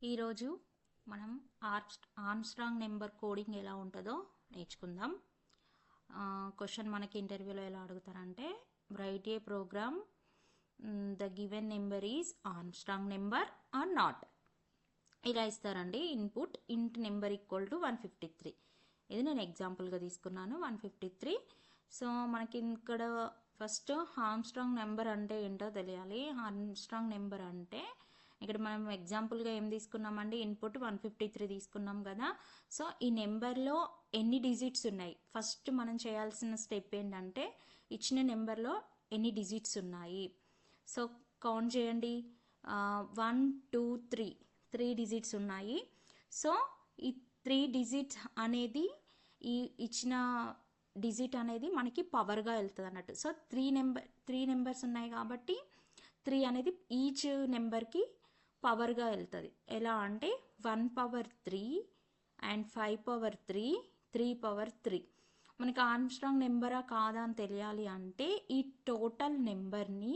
ఈరోజు మనం Armstrong number coding ఎలా ఉంటుందో నేర్చుకుందాం. క్వశ్చన్ మనకి ఇంటర్వ్యూలో ఎలా అడుగుతారంటే, write a program the given number is Armstrong number or not. ఇలా ఇస్తారండి. ఇన్పుట్ ఇంట్ నెంబర్ ఈక్వల్ టు 153. ఇది నేను ఎగ్జాంపుల్గా తీసుకున్నాను 153. సో మనకి ఇక్కడ ఫస్ట్ ఆర్మ్స్ట్రాంగ్ నెంబర్ అంటే ఏంటో తెలియాలి. ఆర్మ్స్ట్రాంగ్ నెంబర్ అంటే ఇక్కడ మనం ఎగ్జాంపుల్గా ఏం తీసుకున్నామండి, ఇన్పుట్ 153 తీసుకున్నాం కదా. సో ఈ నెంబర్లో ఎన్ని డిజిట్స్ ఉన్నాయి, ఫస్ట్ మనం చేయాల్సిన స్టెప్ ఏంటంటే ఇచ్చిన నెంబర్లో ఎన్ని డిజిట్స్ ఉన్నాయి. సో కౌంట్ చేయండి. 1 2 3 డిజిట్స్ ఉన్నాయి. సో ఈ 3 డిజిట్స్ అనేది ఈ ఇచ్చిన డిజిట్ అనేది మనకి పవర్గా వెళ్తుంది అన్నట్టు. సో 3 నెంబర్స్ ఉన్నాయి కాబట్టి 3 అనేది ఈచ్ నెంబర్కి పవర్గా వెళ్తుంది. ఎలా అంటే 1 పవర్ 3 అండ్ 5 పవర్ 3 3 పవర్ 3. మనకి ఆర్మ్స్ట్రాంగ్ నెంబరా కాదా అని తెలియాలి అంటే ఈ టోటల్ నెంబర్ని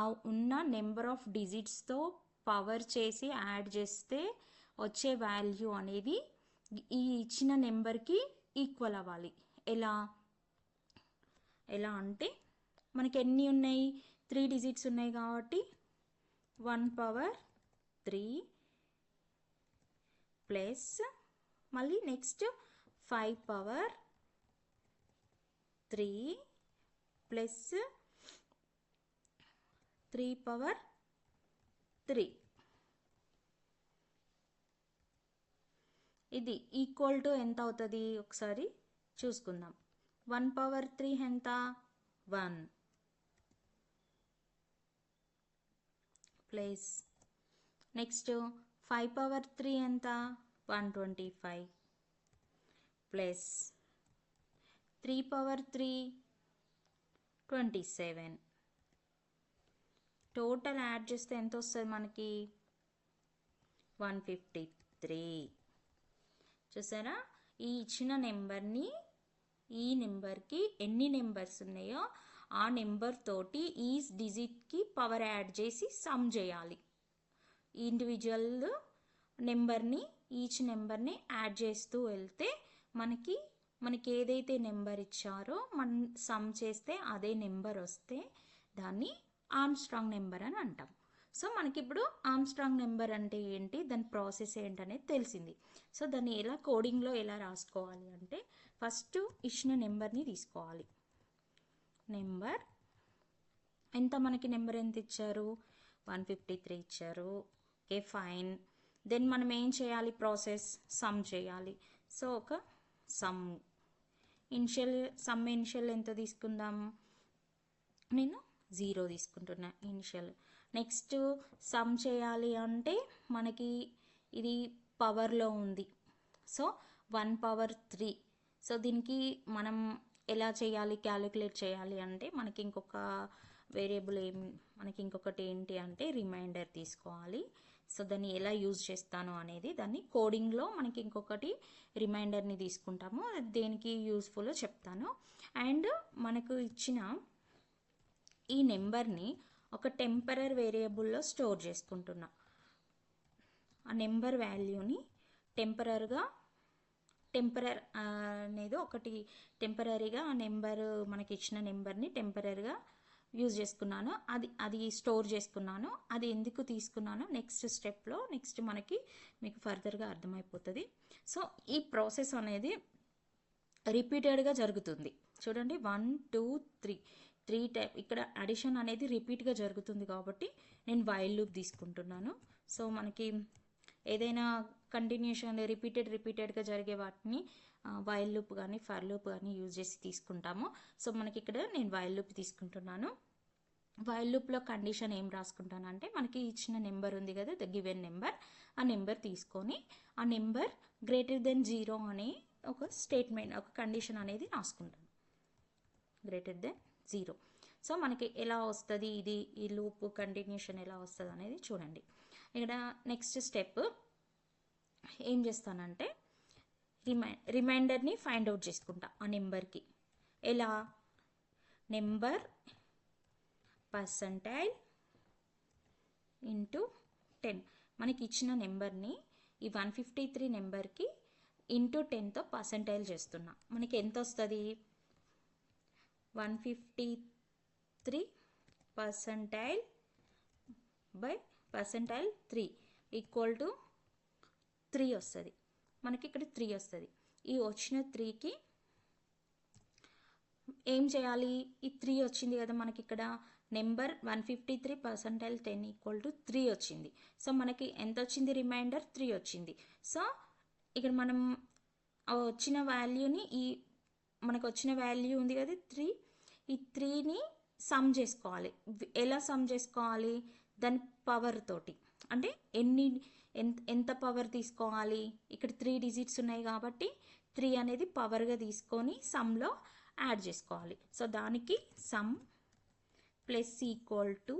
ఆ ఉన్న నెంబర్ ఆఫ్ డిజిట్స్తో పవర్ చేసి యాడ్ చేస్తే వచ్చే వాల్యూ అనేది ఈ ఇచ్చిన నెంబర్కి ఈక్వల్ అవ్వాలి. ఎలా అంటే మనకి ఎన్ని ఉన్నాయి, 3 డిజిట్స్ ఉన్నాయి కాబట్టి 1 పవర్ 3 ప్లస్ మళ్ళీ నెక్స్ట్ 5 పవర్ 3 ప్లస్ 3 పవర్ 3. ఇది ఈక్వల్ టు ఎంత అవుతుంది ఒకసారి చూసుకుందాం. 1 పవర్ 3 ఎంత, 1 ప్లస్ నెక్స్ట్ 5 పవర్ 3 ఎంత, 125 ప్లస్ 3 పవర్ 3 27. టోటల్ యాడ్ చేస్తే ఎంత వస్తుంది మనకి, 153. చూసారా, ఈ ఇచ్చిన నెంబర్ని ఈ నెంబర్కి ఎన్ని నెంబర్స్ ఉన్నాయో ఆ నెంబర్ తోటి ఈ డిజిట్కి పవర్ యాడ్ చేసి సమ్ చేయాలి. ఇండివిజువల్ నెంబర్ని ఈచ్ నెంబర్ని యాడ్ చేస్తూ వెళ్తే మనకి ఏదైతే నెంబర్ ఇచ్చారో మనం సమ్ చేస్తే అదే నెంబర్ వస్తే దాన్ని ఆర్మ్స్ట్రాంగ్ నెంబర్ అని అంటాం. సో మనకి ఇప్పుడు ఆర్మ్స్ట్రాంగ్ నెంబర్ అంటే ఏంటి, దాని ప్రాసెస్ ఏంటనేది తెలిసింది. సో దాన్ని ఎలా కోడింగ్లో ఎలా రాసుకోవాలి అంటే, ఫస్ట్ ఇచ్చిన నెంబర్ని తీసుకోవాలి. నెంబర్ ఎంత, మనకి నెంబర్ ఎంత ఇచ్చారు, 153 ఇచ్చారు. Okay fine. దెన్ మనం ఏం చేయాలి, ప్రాసెస్ సమ్ చేయాలి. సో ఒక సమ్ ఇనిషియల్ ఎంత తీసుకుందాం, నేను 0 తీసుకుంటున్నా ఇనిషియల్. నెక్స్ట్ సమ్ చేయాలి అంటే మనకి ఇది పవర్లో ఉంది. So 1 power 3. సో దీనికి మనం ఎలా చేయాలి, క్యాలిక్యులేట్ చేయాలి అంటే మనకి ఇంకొక వేరియబుల్ మనకి ఇంకొకటి ఏంటి అంటే రిమైండర్ తీసుకోవాలి. సో దాన్ని ఎలా యూజ్ చేస్తాను అనేది దాన్ని కోడింగ్లో మనకి ఇంకొకటి రిమైండర్ని తీసుకుంటాము. దేనికి యూజ్ఫుల్లో చెప్తాను. అండ్ మనకు ఇచ్చిన ఈ నెంబర్ని ఒక టెంపరరీ వేరియబుల్లో స్టోర్ చేసుకుంటున్నా. ఆ నెంబర్ వాల్యూని అనేది ఒకటి టెంపరరీగా ఆ నెంబర్ మనకి ఇచ్చిన నెంబర్ని టెంపరరీగా యూజ్ చేసుకున్నాను. అది స్టోర్ చేసుకున్నాను. అది ఎందుకు తీసుకున్నానో నెక్స్ట్ స్టెప్లో మీకు ఫర్దర్గా అర్థమైపోతుంది. సో ఈ ప్రాసెస్ అనేది రిపీటెడ్గా జరుగుతుంది. చూడండి 1 2 3 టైప్ ఇక్కడ అడిషన్ అనేది రిపీట్గా జరుగుతుంది కాబట్టి నేను వైల్ లూప్ తీసుకుంటున్నాను. సో మనకి ఏదైనా కంటిన్యూషన్ రిపీటెడ్గా జరిగే వాటిని వైల్ లూప్ కానీ ఫర్ లూప్ కానీ యూజ్ చేసి తీసుకుంటాము. సో మనకి ఇక్కడ నేను వైల్ లూప్ తీసుకుంటున్నాను. వైల్ లూప్లో కండిషన్ ఏం రాసుకుంటానంటే మనకి ఇచ్చిన నెంబర్ ఉంది కదా, ద గివెన్ నెంబర్, ఆ నెంబర్ తీసుకొని ఆ నెంబర్ గ్రేటర్ దెన్ 0 అనే ఒక స్టేట్మెంట్, ఒక కండిషన్ అనేది రాసుకుంటాను, గ్రేటర్ దెన్ 0. సో మనకి ఎలా వస్తుంది ఈ లూప్ కంటిన్యూషన్ ఎలా వస్తుంది అనేది చూడండి. ఇక్కడ నెక్స్ట్ స్టెప్ ఏం చేస్తానంటే రిమైండర్ని ఫైండ్ అవుట్ చేసుకుంటా ఆ నెంబర్కి. ఎలా, నెంబర్ పర్సంటైల్ ఇంటూ 10. మనకి ఇచ్చిన నెంబర్ని ఈ 153 నెంబర్కి ఇంటూ 10తో పర్సెంటైల్ చేస్తున్నా. మనకి ఎంత వస్తుంది? 153 percentile by percentile 3 equal to 3 వస్తుంది. మనకి ఇక్కడ 3 వస్తుంది. ఈ వచ్చిన 3కి ఏం చేయాలి? ఈ 3 వచ్చింది కదా మనకి ఇక్కడ నెంబర్ 153 పర్సెంటైల్ 10 ఈక్వల్ టు 3 వచ్చింది. సో మనకి ఎంత వచ్చింది? రిమైండర్ 3 వచ్చింది. సో ఇక్కడ మనం వచ్చిన వాల్యూని మనకు వచ్చిన వాల్యూ ఉంది కదా 3, ఈ 3ని సమ్ చేసుకోవాలి. ఎలా సమ్ చేసుకోవాలి? దాని పవర్ తోటి, అంటే ఎంత పవర్ తీసుకోవాలి? ఇక్కడ 3 డిజిట్స్ ఉన్నాయి కాబట్టి 3 అనేది పవర్గా తీసుకొని సమ్లో యాడ్ చేసుకోవాలి. సో దానికి sum plus equal to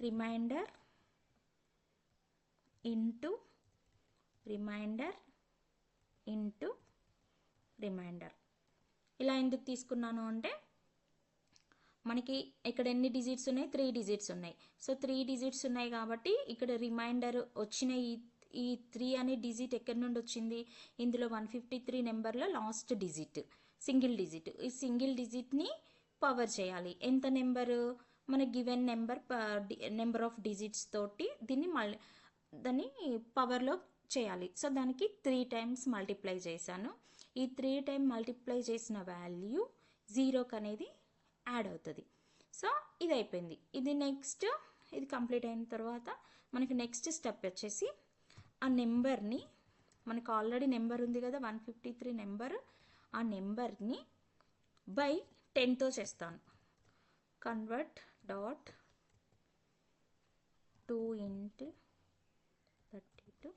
remainder into remainder into remainder. ఇలా ఎందుకు తీసుకున్నాను అంటే మనకి ఇక్కడ ఎన్ని డిజిట్స్ ఉన్నాయి? 3 డిజిట్స్ ఉన్నాయి. సో 3 డిజిట్స్ ఉన్నాయి కాబట్టి ఇక్కడ రిమైండర్ వచ్చిన ఈ 3 అనే డిజిట్ ఎక్కడి నుండి వచ్చింది? ఇందులో 153 నెంబర్లో లాస్ట్ డిజిట్, సింగిల్ డిజిట్. ఈ సింగిల్ డిజిట్ని పవర్ చేయాలి. ఎంత నెంబరు? మన గివెన్ నెంబర్ ఆఫ్ డిజిట్స్ తోటి దాన్ని పవర్లో చేయాలి. సో దానికి 3 టైమ్స్ మల్టిప్లై చేశాను. ఈ 3 టైం మల్టిప్లై చేసిన వాల్యూ 0కి అనేది యాడ్ అవుతుంది. సో ఇది అయిపోయింది. ఇది కంప్లీట్ అయిన తర్వాత మనకి నెక్స్ట్ స్టెప్ వచ్చేసి ఆ నెంబర్ని, మనకు ఆల్రెడీ నెంబర్ ఉంది కదా 153 నెంబర్, ఆ నెంబర్ని బై 10తో చేస్తాను. Convert dot 2 into 32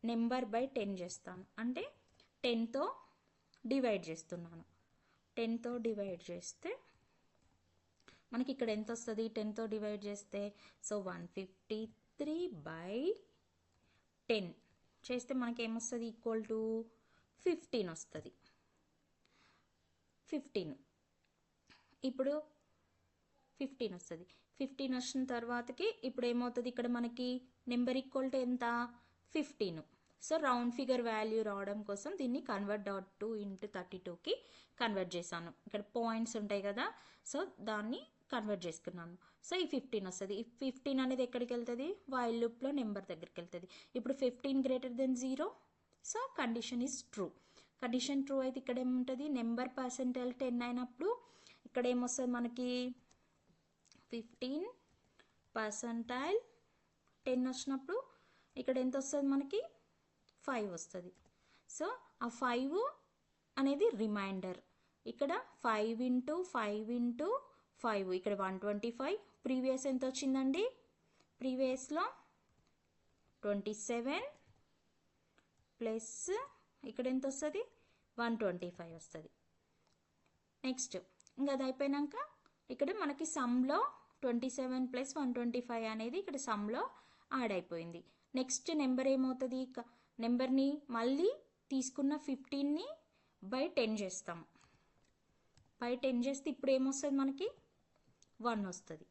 number by 10 చేస్తాను. అంటే 10తో డివైడ్ చేస్తున్నాను. 10తో డివైడ్ చేస్తే మనకి ఇక్కడ ఎంత వస్తుంది? 10తో డివైడ్ చేస్తే సో 153/10 చేస్తే మనకి ఏమొస్తుంది? ఈక్వల్ టు 15 వస్తుంది. 15 ఇప్పుడు 15 వస్తుంది. 15 వచ్చిన తర్వాతకి ఇప్పుడు ఏమవుతుంది? ఇక్కడ మనకి నెంబర్ ఈక్వల్ టు ఎంత? 15. సో రౌండ్ ఫిగర్ వాల్యూ రావడం కోసం దీన్ని కన్వర్ట్ డాట్ 2 into 32కి కన్వర్ట్ చేశాను. ఇక్కడ పాయింట్స్ ఉంటాయి కదా, సో దాన్ని కన్వర్ట్ చేసుకున్నాను. సో ఈ 15 వస్తుంది. ఈ 15 అనేది ఎక్కడికి వెళ్తుంది? వైల్ లూప్లో నెంబర్ దగ్గరికి వెళ్తుంది. ఇప్పుడు 15 greater than 0, so condition is true. Condition true అయితే ఇక్కడ ఏముంటుంది? నెంబర్ పర్సెంటైల్ 10 అయినప్పుడు ఇక్కడ ఏమొస్తుంది మనకి? 15 పర్సెంటైల్ 10 వచ్చినప్పుడు ఇక్కడ ఎంత వస్తుంది మనకి? 5 వస్తుంది. సో ఆ 5 అనేది రిమైండర్. ఇక్కడ 5 into 5 into 5, ఇక్కడ 125. ప్రీవియస్ ఎంత వచ్చిందండి? ప్రీవియస్లో 27 ప్లస్ ఇక్కడ ఎంత వస్తుంది? 125 వస్తుంది. నెక్స్ట్ ఇంకా అది అయిపోయాక ఇక్కడ మనకి సమ్లో 27 ప్లస్ 125 అనేది ఇక్కడ సమ్లో యాడ్ అయిపోయింది. నెక్స్ట్ నెంబర్ ఏమవుతుంది? నెంబర్ని మళ్ళీ తీసుకున్న 15ని బై 10 చేస్తాం. బై 10 చేస్తే ఇప్పుడు ఏమొస్తుంది మనకి? 1 వస్తుంది.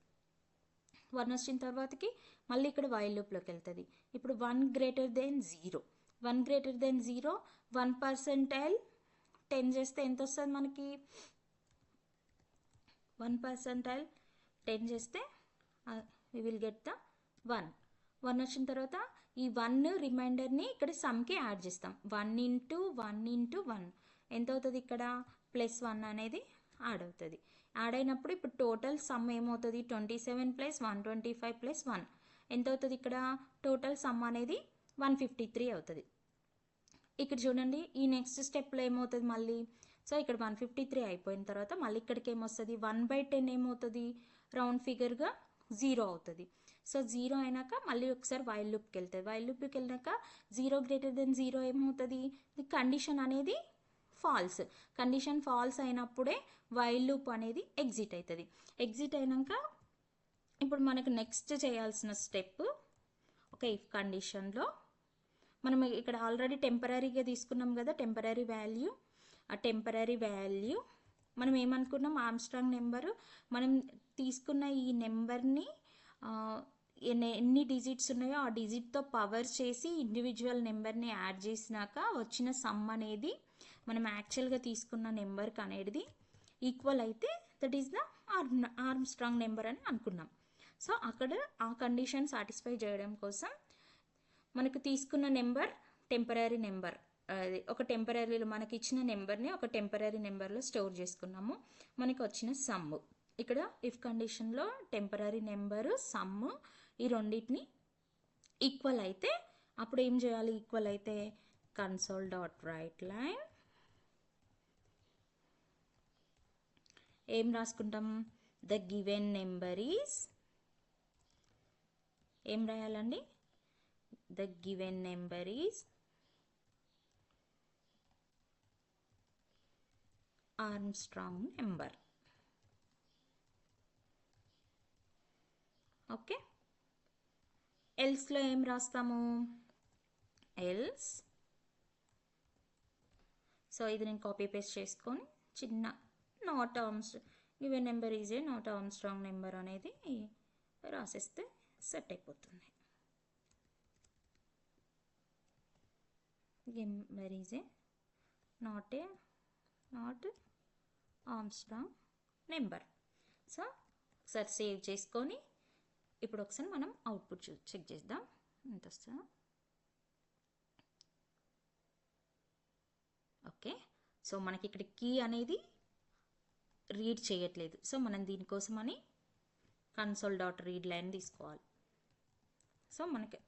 1 వచ్చిన తర్వాతకి మళ్ళీ ఇక్కడ వైల్ లూప్లోకి వెళ్తుంది. ఇప్పుడు 1 greater than 0, 1 greater than 0, 1 percentile 10 చేస్తే ఎంత వస్తుంది మనకి? 1 పర్సెంటైల్ 10 చేస్తే we will get the 1. 1 వచ్చిన తర్వాత ఈ 1 రిమైండర్ని ఇక్కడ సమ్కి యాడ్ చేస్తాం. 1 into 1 into 1 ఎంత అవుతుంది? ఇక్కడ +1 అనేది యాడ్ అవుతుంది. యాడ్ అయినప్పుడు ఇప్పుడు టోటల్ సమ్ ఏమవుతుంది? 27 ప్లస్ 125 ప్లస్ 1 ఎంత అవుతుంది? ఇక్కడ టోటల్ సమ్ అనేది 153 అవుతుంది. ఇక్కడ చూడండి, ఈ నెక్స్ట్ స్టెప్లో ఏమవుతుంది మళ్ళీ? సో ఇక్కడ 153 అయిపోయిన తర్వాత మళ్ళీ ఇక్కడికి ఏమొస్తుంది? 1/10 ఏమవుతుంది? రౌండ్ ఫిగర్గా 0 అవుతుంది. సో 0 అయినాక మళ్ళీ ఒకసారి వైల్ లూప్కి వెళ్తుంది. వైల్ లూప్కి వెళ్ళినాక 0 greater than 0 ఏమవుతుంది? కండిషన్ అనేది ఫాల్స్. కండిషన్ ఫాల్స్ అయినప్పుడే వైల్ లూప్ అనేది ఎగ్జిట్ అవుతుంది. ఎగ్జిట్ అయినాక ఇప్పుడు మనకు నెక్స్ట్ చేయాల్సిన స్టెప్, ఒక ఇఫ్ కండిషన్లో మనం ఇక్కడ ఆల్రెడీ టెంపరీగా తీసుకున్నాం కదా టెంపరీ వాల్యూ. ఆ టెంపరీ వాల్యూ మనం ఏమనుకున్నాం? Armstrong number. మనం తీసుకున్న ఈ నెంబర్ని ఎన్ని డిజిట్స్ ఉన్నాయో ఆ డిజిట్తో పవర్ చేసి ఇండివిజువల్ నెంబర్ని యాడ్ చేసినాక వచ్చిన సమ్ అనేది మనం యాక్చువల్గా తీసుకున్న నెంబర్కి అనేది ఈక్వల్ అయితే that is the Armstrong number అని అనుకున్నాం. సో అక్కడ ఆ కండిషన్ సాటిస్ఫై చేయడం కోసం మనకు తీసుకున్న నెంబర్ టెంపరీ నెంబర్, అది ఒక టెంపరీలో మనకి ఇచ్చిన నెంబర్ని ఒక టెంపరీ నెంబర్లో స్టోర్ చేసుకున్నాము. మనకి వచ్చిన సమ్ ఇక్కడ ఇఫ్ కండిషన్లో టెంపరీ నెంబరు సమ్ ఈ రెండింటిని ఈక్వల్ అయితే అప్పుడు ఏం చేయాలి? ఈక్వల్ అయితే కన్సోల్ డాట్ రైట్ లైన్ ఏం రాసుకుంటాం? ద గివెన్ నెంబర్ ఈజ్, ఏం రాయాలండి? The given number is Armstrong number. Okay, ఎల్స్లో ఏం రాస్తాము? ఎల్స్, సో ఇది నేను కాపీ పేస్ట్ చేసుకొని చిన్న not arms given number is a not Armstrong number అనేది రాసేస్తే సెట్ అయిపోతుంది. Number is a not Armstrong number. So ఒకసారి సేవ్ చేసుకొని ఇప్పుడు ఒకసారి మనం అవుట్పుట్ చెక్ చేద్దాం ఎంత వస్తుందో. ఓకే, సో మనకి ఇక్కడ కీ అనేది రీడ్ చేయట్లేదు. సో మనం దీనికోసమని కన్సోల్ డాట్ రీడ్ లైన్ తీసుకోవాలి. సో మనకి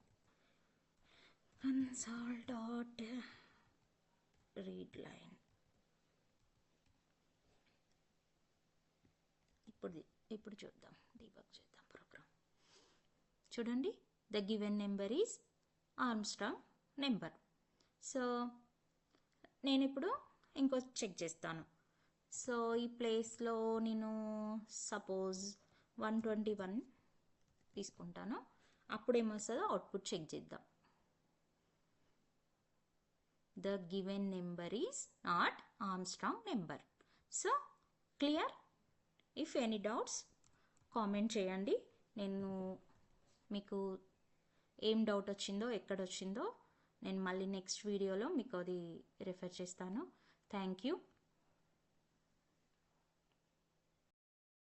కన్సోల్ డాట్ రీడ్ లైన్ ఇప్పుడు చూద్దాం, డీబగ్ చేద్దాం ప్రోగ్రామ్. చూడండి, the given number is Armstrong number. So నేను ఇప్పుడు ఇంకో చెక్ చేస్తాను. సో ఈ ప్లేస్లో నేను సపోజ్ 121 తీసుకుంటాను. అప్పుడు ఏమొస్తుందో అవుట్పుట్ చెక్ చేద్దాం. The given number is not Armstrong number. So clear? If any doubts comment చేయండి. నేను మీకు ఏం డౌట్ వచ్చిందో ఎక్కడ వచ్చిందో నేను మళ్ళీ నెక్స్ట్ వీడియోలో మీకు అది రిఫర్ చేస్తాను. Thank you.